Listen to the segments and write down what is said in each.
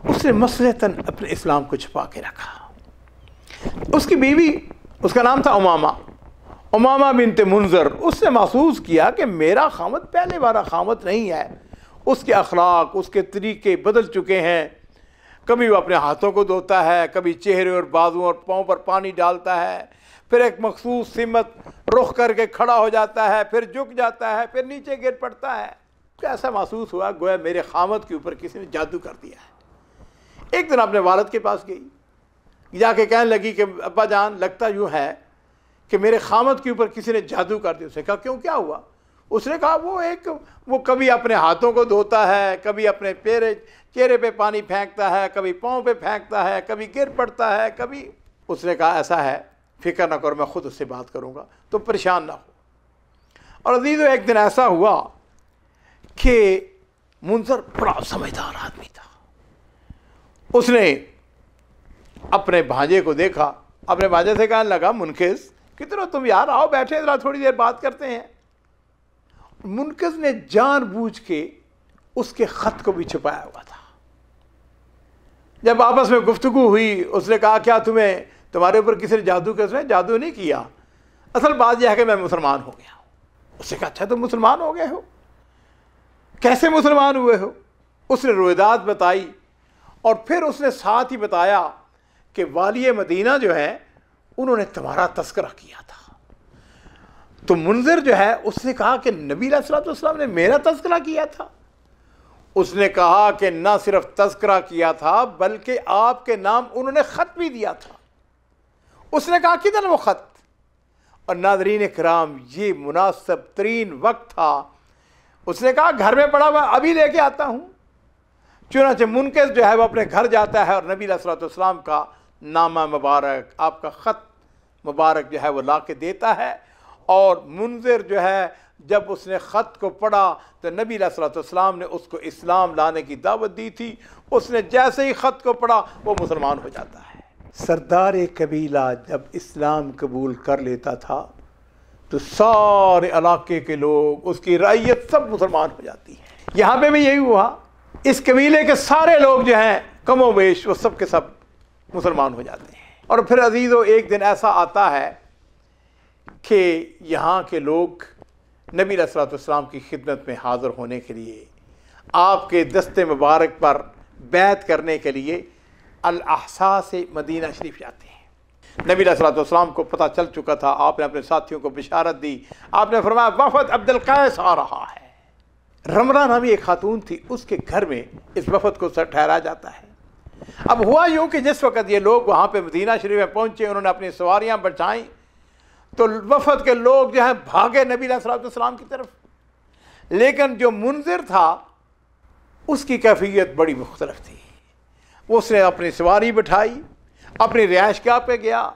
اس نے مصلحتاً اپنے اسلام کو چھپا کے رکھا۔ اس کی بیوی، اس کا نام تھا امامہ بنت منذر، اس نے محسوس کیا کہ میرا خامد پہلے والا خامد نہیں ہے، اس کے اخلاق، اس کے طریقے بدل چکے ہیں، کبھی وہ اپنے ہاتھوں کو دھوتا ہے، کبھی چہرے اور بازو اور پاؤں پر پانی ڈالتا ہے، پھر ایک مخصوص سمت رخ کر کے کھڑا ہو جاتا ہے، پھر جھک جاتا ہے، پھر نیچے گر پڑتا ہے۔ ایسا محسوس ہوا گویا میرے خامد کے اوپر کسی نے جادو کر دیا ہے۔ ایک دن اپنے والد کے پاس گئی، جا کے کہنے لگی کہ ابا جان لگتا یوں ہے کہ میرے خامد کے اوپر کسی نے جادو کر دیا۔ اس نے کہا کیوں، کیا ہوا؟ اس نے کہا وہ کبھی اپنے ہاتھوں کو دھوتا ہے، کبھی اپنے چہرے پہ پانی پھینکتا ہے، کبھی پاؤں پہ پھینکتا ہے، کبھی گر پڑتا ہے، کبھی۔ اس نے کہا ایسا ہے، فکر نہ کرو، میں خود اس سے بات کروں گا، تو پریشان نہ ہو۔ اور عزیزو ایک دن ایسا ہوا کہ منذر بڑا سمجھدار آدمی تھا، اس نے اپنے بھانجے کو دیکھا، اپنے بھانجے سے کہنے لگا منقذ کدھر ہو تم یار، آؤ بیٹھے ذرا تھوڑی دیر بات کرتے ہیں۔ منقذ نے جان بوجھ کے اس کے خط کو بھی چھپایا ہوا تھا۔ جب آپس میں گفتگو ہوئی، اس نے کہا کیا تمہارے اوپر کسی نے جادو کیا؟ اس نے جادو نہیں کیا، اصل بات یہ ہے کہ میں مسلمان ہو گیا ہوں۔ اس نے کہا اچھا تم مسلمان ہو گئے ہو، کیسے مسلمان ہوئے ہو؟ اس نے روایات بتائی، اور پھر اس نے ساتھ ہی بتایا کہ والی مدینہ جو ہے انہوں نے تمہارا تذکرہ کیا تھا۔ تو منذر جو ہے اس نے کہا کہ نبی علیہ الصلوۃ والسلام نے میرا تذکرہ کیا تھا؟ اس نے کہا کہ نہ صرف تذکرہ کیا تھا بلکہ آپ کے نام انہوں نے خط بھی دیا تھا۔ اس نے کہا کدھر وہ خط؟ اور ناظرین کرام یہ مناسب ترین وقت تھا، اس نے کہا گھر میں پڑا ہوا ابھی لے کے آتا ہوں۔ چنانچہ منقذ جو ہے وہ اپنے گھر جاتا ہے اور نبی علیہ الصلوۃ والسلام کا نامہ مبارک، آپ کا خط مبارک جو ہے وہ لا کے دیتا ہے۔ اور منذر جو ہے جب اس نے خط کو پڑھا تو نبی علیہ الصلوۃ والسلام نے اس کو اسلام لانے کی دعوت دی تھی۔ اس نے جیسے ہی خط کو پڑھا وہ مسلمان ہو جاتا ہے۔ سردار قبیلہ جب اسلام قبول کر لیتا تھا تو سارے علاقے کے لوگ، اس کی رعیت سب مسلمان ہو جاتی ہے۔ یہاں پہ بھی یہی ہوا، اس قبیلے کے سارے لوگ جو ہیں کم و بیش وہ سب کے سب مسلمان ہو جاتے ہیں۔ اور پھر عزیزو ایک دن ایسا آتا ہے کہ یہاں کے لوگ نبی علیہ الصلوۃ والسلام کی خدمت میں حاضر ہونے کے لیے، آپ کے دست مبارک پر بیعت کرنے کے لیے الاحساء سے مدینہ شریف جاتے ہیں۔ نبی علیہ الصلوۃ والسلام کو پتہ چل چکا تھا، آپ نے اپنے ساتھیوں کو بشارت دی، آپ نے فرمایا وفد عبد القیس آ رہا ہے۔ رمرہ نامی ایک خاتون تھی، اس کے گھر میں اس وفد کو ٹھہرایا جاتا ہے۔ اب ہوا یوں کہ جس وقت یہ لوگ وہاں پہ مدینہ شریف میں پہنچے، انہوں نے اپنی سواریاں بچھائیں تو وفد کے لوگ جو ہیں بھاگے نبی علیہ الصلوۃ والسلام کی طرف۔ لیکن جو منذر تھا اس کی کیفیت بڑی مختلف تھی۔ اس نے اپنی سواری بٹھائی، اپنی رہائش گاہ پہ گیا،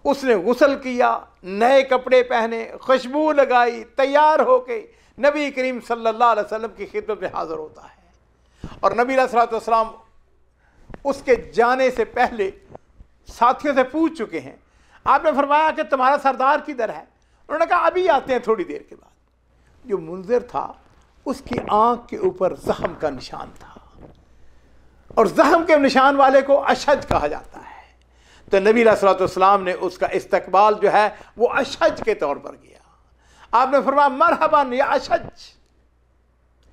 اس نے غسل کیا، نئے کپڑے پہنے، خوشبو لگائی، تیار ہو کے نبی کریم صلی اللہ علیہ وسلم کی خدمت میں حاضر ہوتا ہے۔ اور نبی علیہ الصلوۃ والسلام اس کے جانے سے پہلے ساتھیوں سے پوچھ چکے ہیں، آپ نے فرمایا کہ تمہارا سردار کدھر ہے؟ انہوں نے کہا ابھی آتے ہیں تھوڑی دیر کے بعد۔ جو منذر تھا اس کی آنکھ کے اوپر زخم کا نشان تھا، اور زخم کے نشان والے کو اشج کہا جاتا ہے۔ تو نبی علیہ الصلوۃ والسلام نے اس کا استقبال جو ہے وہ اشج کے طور پر کیا۔ آپ نے فرمایا مرحبا یا اشج،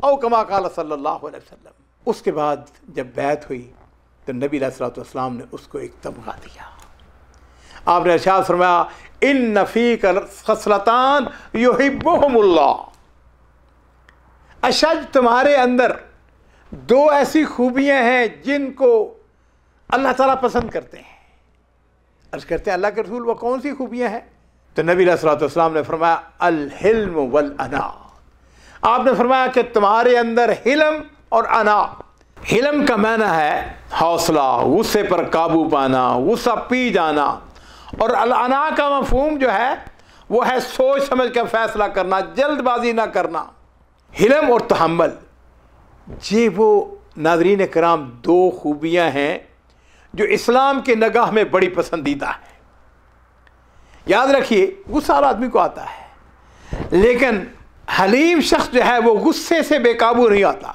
او کما قال صلی اللہ علیہ وسلم۔ اس کے بعد جب بیعت ہوئی تو نبی علیہ الصلوۃ والسلام نے اس کو ایک تمغہ دیا۔ آپ نے ارشاد فرمایا ان فیک خصلتان یحبہم اللہ، اشج تمہارے اندر دو ایسی خوبیاں ہیں جن کو اللہ تعالیٰ پسند کرتے ہیں۔ عرض کرتے ہیں اللہ کے رسول وہ کون سی خوبیاں ہیں؟ تو نبی علیہ الصلوۃ والسلام نے فرمایا الحلم والانا، آپ نے فرمایا کہ تمہارے اندر حلم اور انا۔ حلم کا معنی ہے حوصلہ، غصے پر قابو پانا، غصہ پی جانا، اور الانا کا مفہوم جو ہے وہ ہے سوچ سمجھ کر فیصلہ کرنا، جلد بازی نہ کرنا۔ حلم اور تحمل، یہ وہ ناظرین کرام دو خوبیاں ہیں جو اسلام کے نگاہ میں بڑی پسندیدہ ہے۔ یاد رکھیے غصہ ہر آدمی کو آتا ہے، لیکن حلیم شخص جو ہے وہ غصے سے بے قابو نہیں آتا،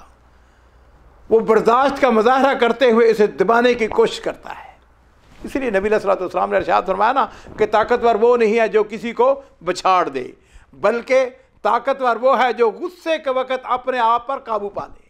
وہ برداشت کا مظاہرہ کرتے ہوئے اسے دبانے کی کوشش کرتا ہے۔ اس لیے نبی علیہ الصلوۃ والسلام نے ارشاد فرمایا نا کہ طاقتور وہ نہیں ہے جو کسی کو بچھاڑ دے، بلکہ طاقتور وہ ہے جو غصے کے وقت اپنے آپ پر قابو پا لے۔